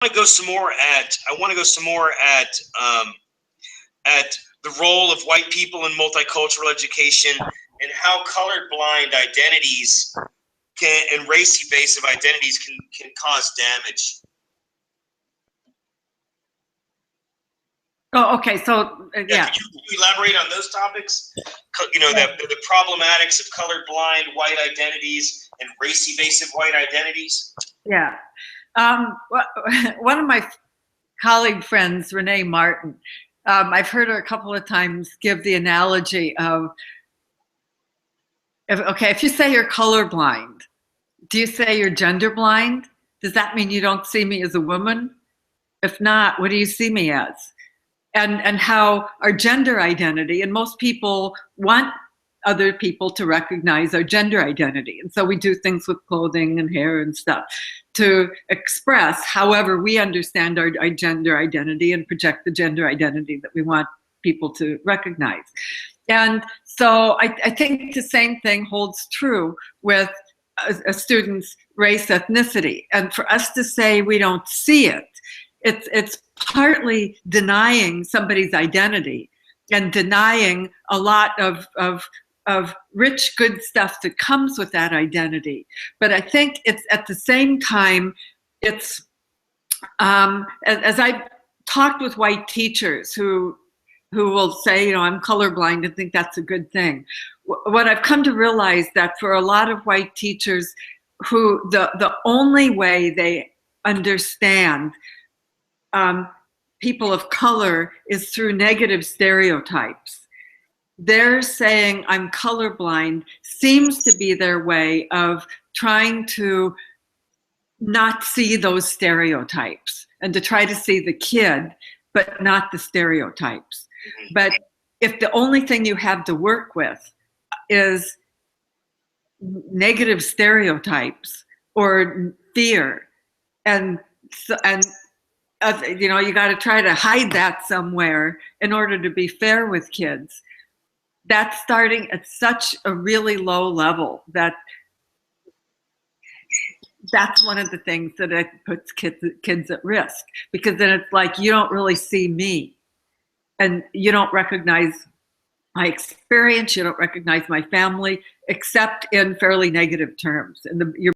want to go some more at at the role of white people in multicultural education and how colorblind identities and race evasive identities can cause damage. Oh, okay. So yeah. Can you elaborate on those topics? You know, the problematics of colorblind white identities and race evasive white identities. Yeah. One of my colleague friends, Renee Martin, I've heard her a couple of times give the analogy of, if you say you're colorblind, do you say you're gender blind? Does that mean you don't see me as a woman? If not, what do you see me as? And how our gender identity, and most people want other people to recognize our gender identity. And so we do things with clothing and hair and stuff to express however we understand our gender identity and project the gender identity that we want people to recognize. And so I think the same thing holds true with a student's race, ethnicity. And for us to say we don't see it, it's partly denying somebody's identity and denying a lot of rich, good stuff that comes with that identity. But I think it's at the same time, it's as I talked with white teachers who will say, you know, I'm colorblind and think that's a good thing. What I've come to realize that for a lot of white teachers who the only way they understand people of color is through negative stereotypes. They're saying I'm colorblind seems to be their way of trying to not see those stereotypes and to try to see the kid, but not the stereotypes. But if the only thing you have to work with is negative stereotypes or fear, and you know, you got to try to hide that somewhere in order to be fair with kids. That's starting at such a really low level that that's one of the things that it puts kids at risk, because then it's like, you don't really see me and you don't recognize my experience, you don't recognize my family, except in fairly negative terms. And you're